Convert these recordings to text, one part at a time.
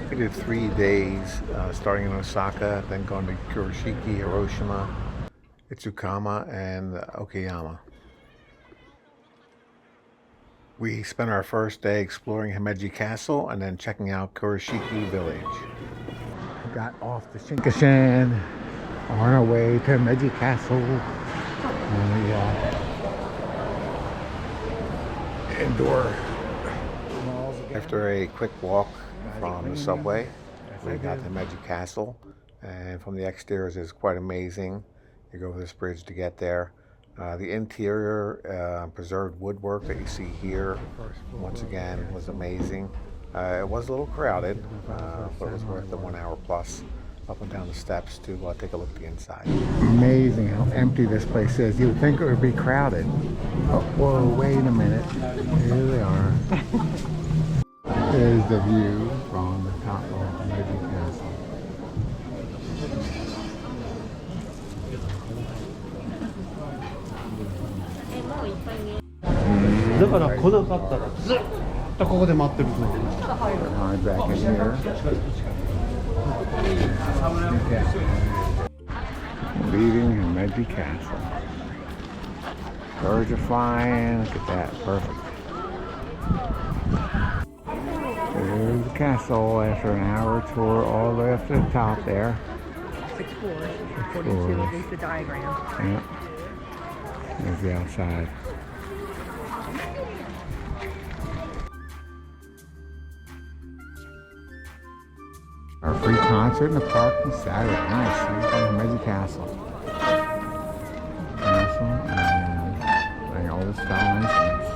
We did 3 days, starting in Osaka, then going to Hiroshima, Hiroshima, Okayama, and Okayama. We spent our first day exploring Himeji Castle and then checking out Kurashiki Village. We got off the Shinkansen on our way to Himeji Castle. Indoor. After a quick walk from the subway, we got to Himeji Castle, and from the exterior it's quite amazing. You go over this bridge to get there. The interior, preserved woodwork that you see here, once again, was amazing. It was a little crowded, but it was worth the 1 hour plus up and down the steps to take a look at the inside. Amazing how empty this place is. You'd think it would be crowded. Oh, whoa, wait a minute. Here they are. Here's the view from the top of Himeji Castle. だから来なかったらずっとここで待ってるそうです。Back in here. Leaving Himeji Castle. Birds are flying. Look at that. Perfect. There's the castle after an hour tour all the way up to the top there. 6 floors, 42 at least the diagram. Yeah. There's the outside. Our free concert in the park on Saturday. Nice. We're going to Himeji Castle. And playing all the style instruments.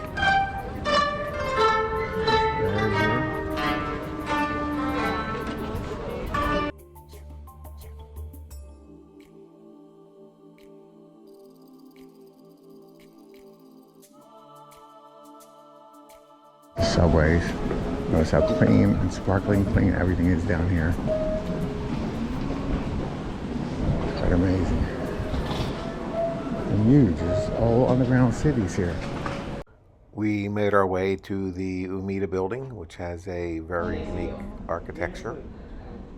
Very good. Subways. Notice how clean and sparkling clean everything is down here. Quite amazing. And huge. There's all underground cities here. We made our way to the Umeda building, which has a very unique architecture,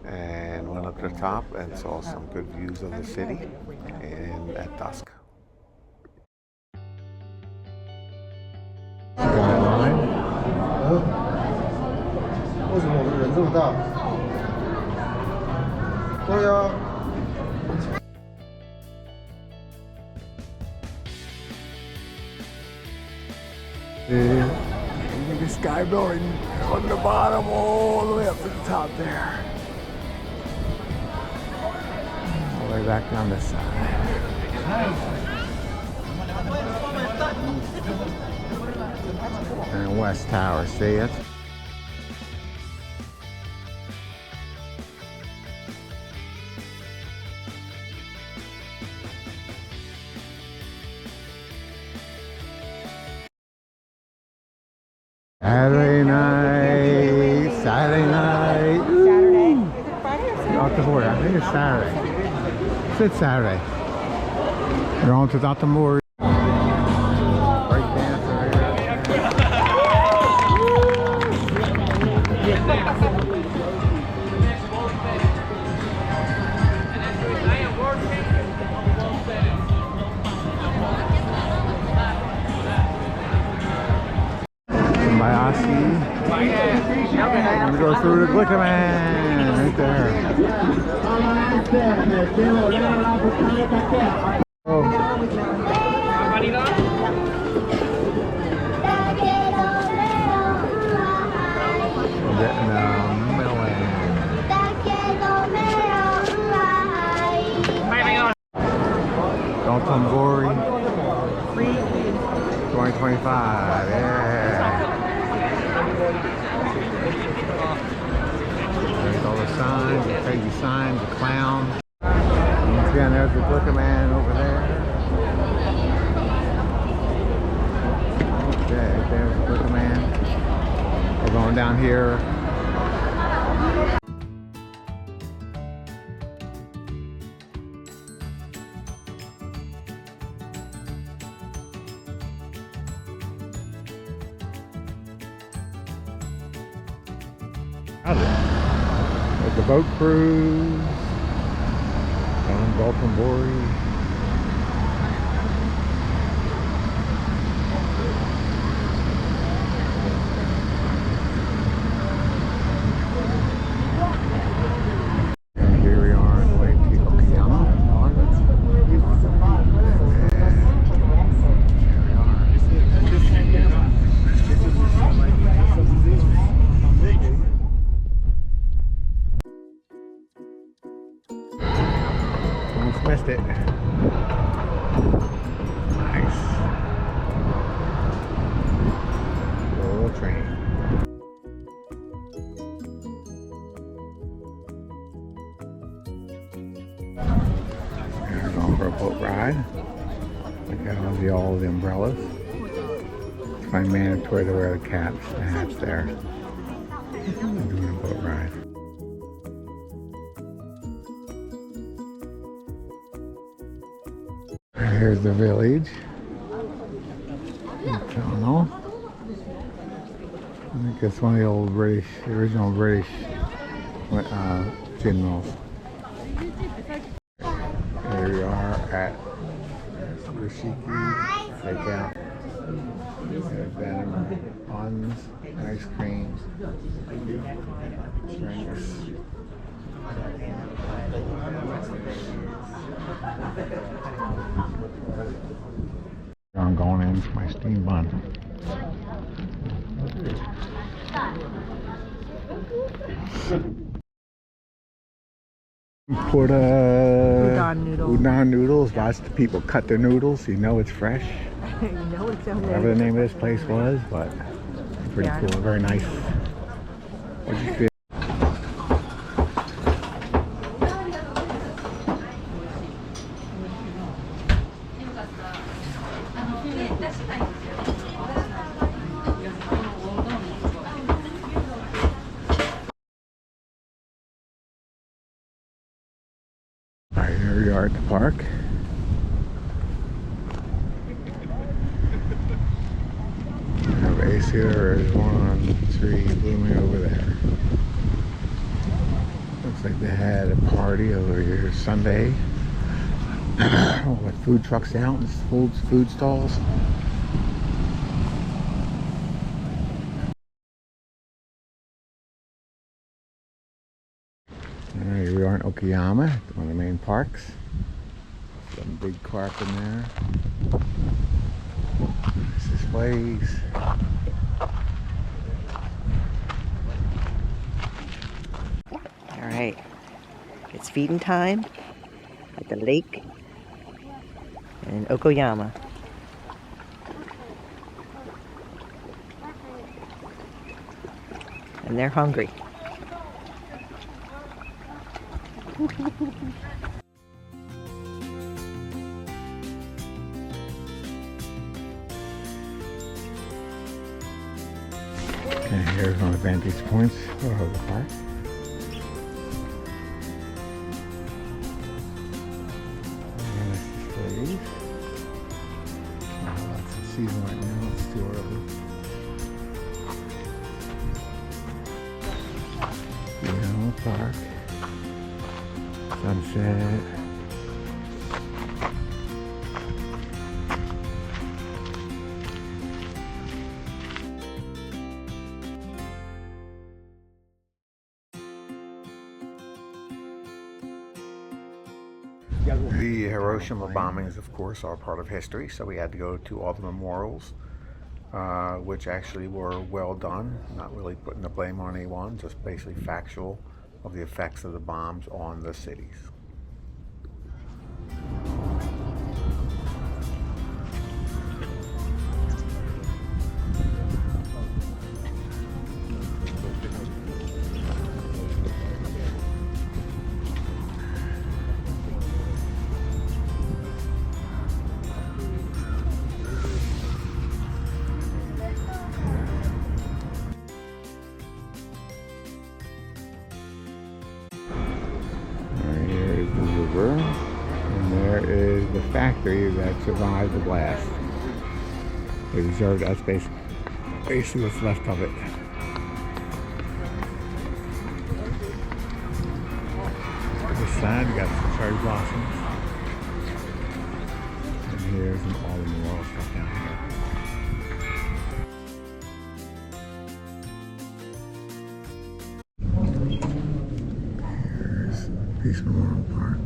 and went up to the top and saw some good views of the city at dusk. Skyline. 为什么我们人这么大？对呀。The sky building on the bottom all the way up to the top there. All the way back down this side. And West Tower, see it? Saturday night. Saturday. Is it Friday or Saturday? October, I think it's Saturday. It's Saturday. We're on to October. Break dance right here. I'm gonna go through the Glicker Man right there. Oh. We're getting melon. Don't Tambori 2025, yeah. There's all the signs, the crazy signs, the clown. Once again, there's the Glicker Man over there. Okay, there's the Glicker Man. We're going down here. Crowded. the boat cruise on Baltimore. And here we are on the way to Okayama. Almost missed it. Nice. Little train. We're going for a boat ride. Look at all the umbrellas. It's my mandatory to wear the caps and hats there. I'm doing a boat ride. Here's the village. The tunnel. I think it's one of the old British, the original British gin mills. Here we are at Rishiki Takeout. Venom, buns, ice cream, drinks. I'm going in for my steam bun. Put udon noodles. Lots of people cut their noodles. You know it's fresh. You know it's amazing. Whatever the name of this place was, but it's pretty cool. Very nice. What'd you feel? Alright, here we are at the park. Base here is one tree blooming over there. Looks like they had a party over here Sunday. With food trucks out and food stalls. Alright, here we are in Okayama, one of the main parks. Some big carp in there. Nice displays. All right, it's feeding time at the lake in Okayama. And they're hungry. And here's one of the vantage points of the park. And that's displays. Lots of season right now, it's too early. Okayama Park. Sunset. The Hiroshima bombings, of course, are part of history, so we had to go to all the memorials, which actually were well done, not really putting the blame on anyone, just basically factual of the effects of the bombs on the cities. And there is the factory that survived the blast. They deserved, that's basically what's left of it. side, you got some cherry blossoms. And here's all the Morel stuff down here. Here's Peace Memorial Park.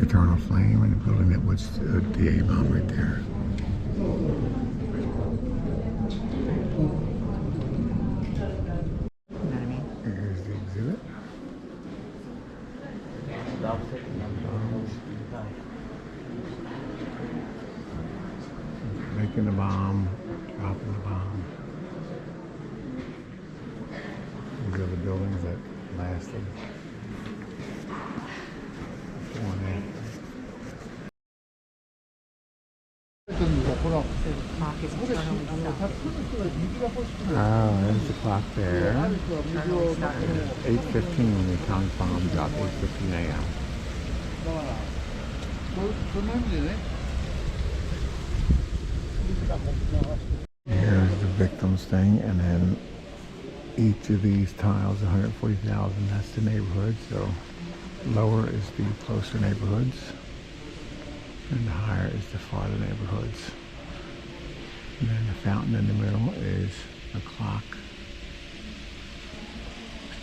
Eternal Flame and the building that was the A-bomb right there. Here's the exhibit. Making the bomb, dropping the bomb. These are the buildings that lasted. Oh, there's the clock there. 8:15 when the atomic bomb dropped, 8:15 a.m. Here's the victims thing, and then each of these tiles, 140,000, that's the neighborhood. So lower is the closer neighborhoods, and the higher is the farther neighborhoods. And then the fountain in the middle is a clock.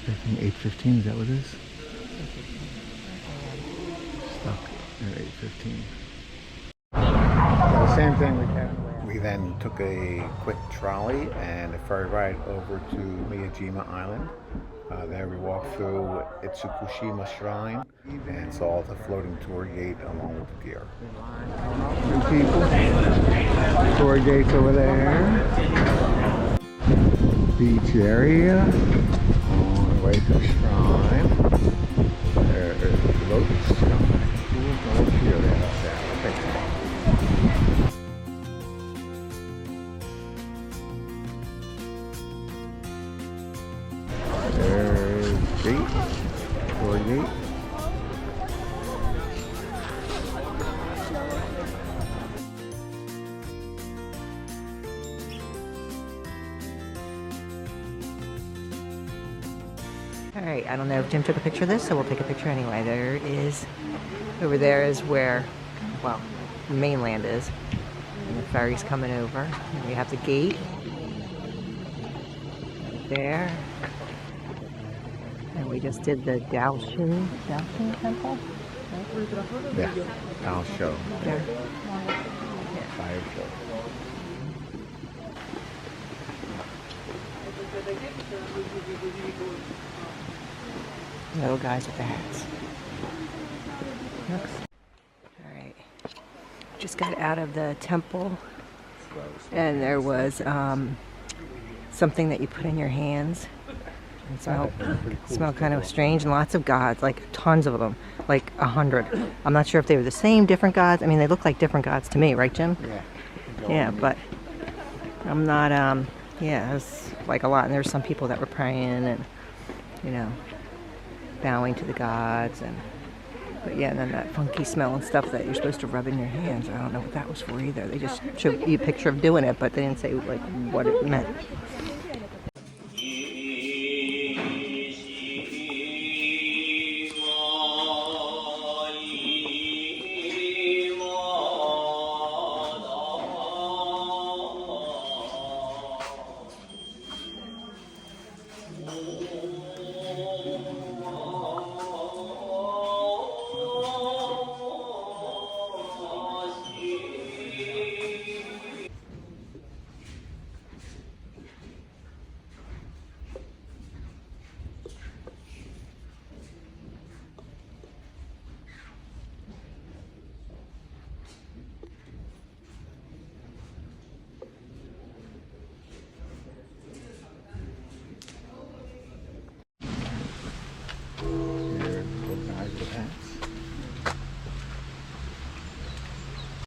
8:15, is that what it is? Stuck at 8:15. The same thing we had. We then took a quick trolley and a ferry ride over to Miyajima Island. There we walked through Itsukushima Shrine and saw the floating torii gate along with the deer. Two people. Torii gates over there. Beach area. On the way to the shrine. There is the float shrine. Who's going to hear that? There's gate, torii gate. All right, I don't know if Jim took a picture of this, so we'll take a picture anyway. There is, over there is where, well, the mainland is. And the ferry's coming over. And we have the gate. Right there. And we just did the Daoshin temple. Yeah, I'll show. There. Fire show. Little guys with the hats. Next. All right. Just got out of the temple, and there was something that you put in your hands. It smelled kind of strange, and lots of gods, like tons of them, like 100. I'm not sure if they were the same, different gods. I mean, they look like different gods to me, right, Jim? Yeah. Yeah, but I'm not. Yeah, it was like a lot, and there were some people that were praying and, you know, bowing to the gods, and but yeah, and then that funky smell and stuff that you're supposed to rub in your hands. I don't know what that was for either. They just showed you a picture of doing it, but they didn't say like what it meant.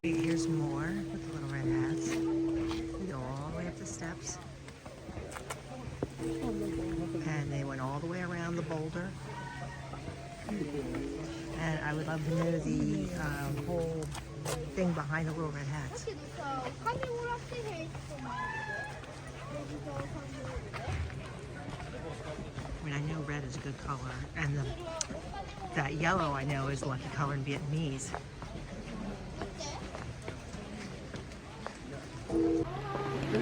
Here's more with the little red hats. We go all the way up the steps. And they went all the way around the boulder. And I would love to know the whole thing behind the little red hats. I mean, I know red is is a good color. And that yellow I know is lucky color in Vietnamese.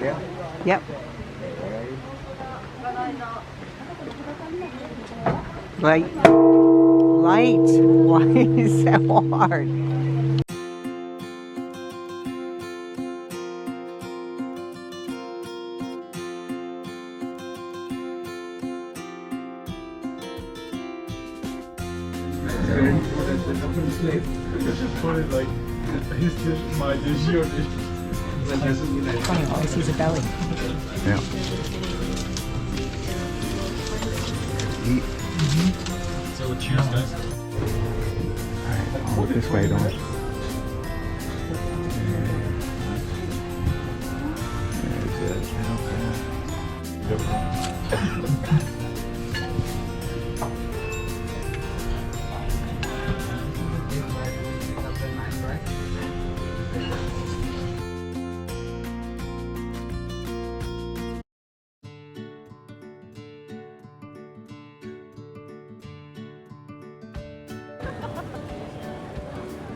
Yeah. Yep. Light. Why is that hard? Funny, always sees a belly. Yeah. Eat. So cheers, guys. Alright, I'll look this way, don't I?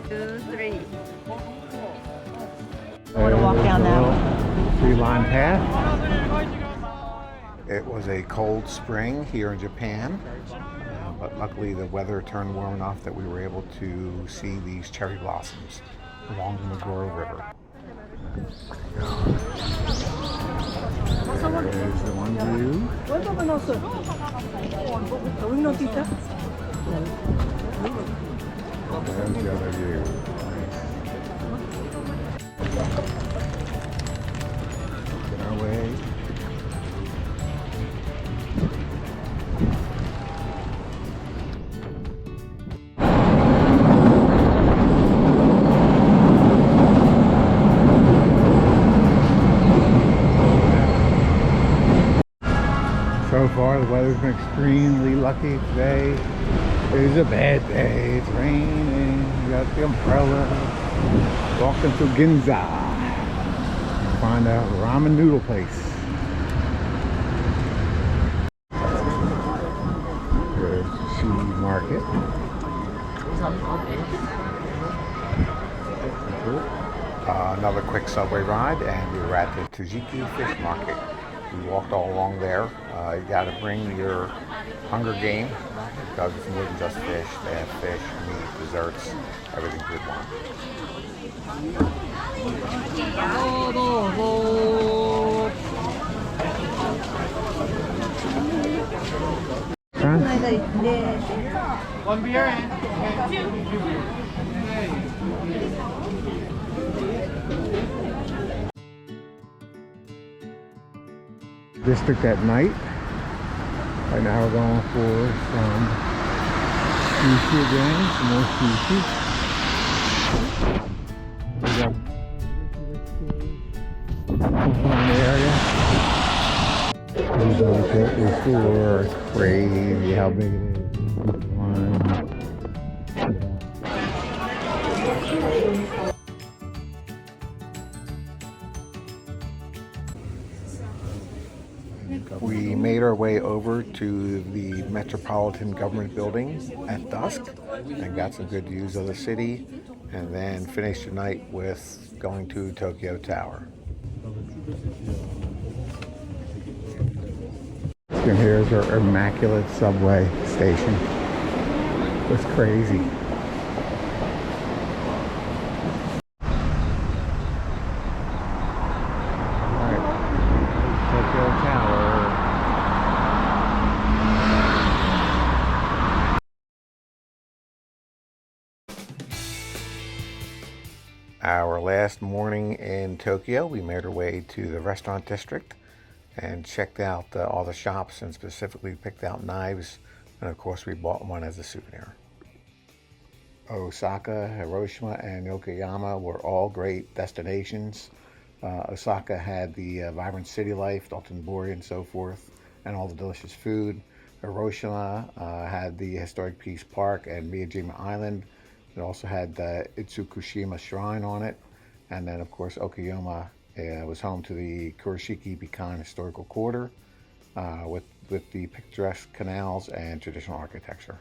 Two, three. I want to walk down that one. Three-line path. It was a cold spring here in Japan, but luckily the weather turned warm enough that we were able to see these cherry blossoms along the Maguro River. There's the one view. There's the other view. Making our way. So far, the weather's been extremely lucky today. It is a bad day. It's raining. You got the umbrella. Walking through Ginza. Find a ramen noodle place. There's the sushi market. Another quick subway ride, and we were at the Tujiki Fish Market. We walked all along there. You got to bring your hunger game because it's more than just fish. They have fish, meat, desserts, everything you would want. One beer and District at night. Right now we're going for some sushi again, some more sushi. We got around the area. These are before. It's crazy how big it is. We made our way over to the Metropolitan Government Building at dusk and got some good views of the city, and then finished the night with going to Tokyo Tower. And here's our immaculate subway station. It's crazy. Our last morning in Tokyo, we made our way to the restaurant district and checked out all the shops, and specifically picked out knives, and of course we bought one as a souvenir. Osaka, Hiroshima, and Okayama were all great destinations. Osaka had the vibrant city life, Dotonbori and so forth, and all the delicious food. Hiroshima had the historic Peace Park and Miyajima Island. It also had the Itsukushima Shrine on it. And then, of course, Okayama was home to the Kurashiki Bikan Historical Quarter with with the picturesque canals and traditional architecture.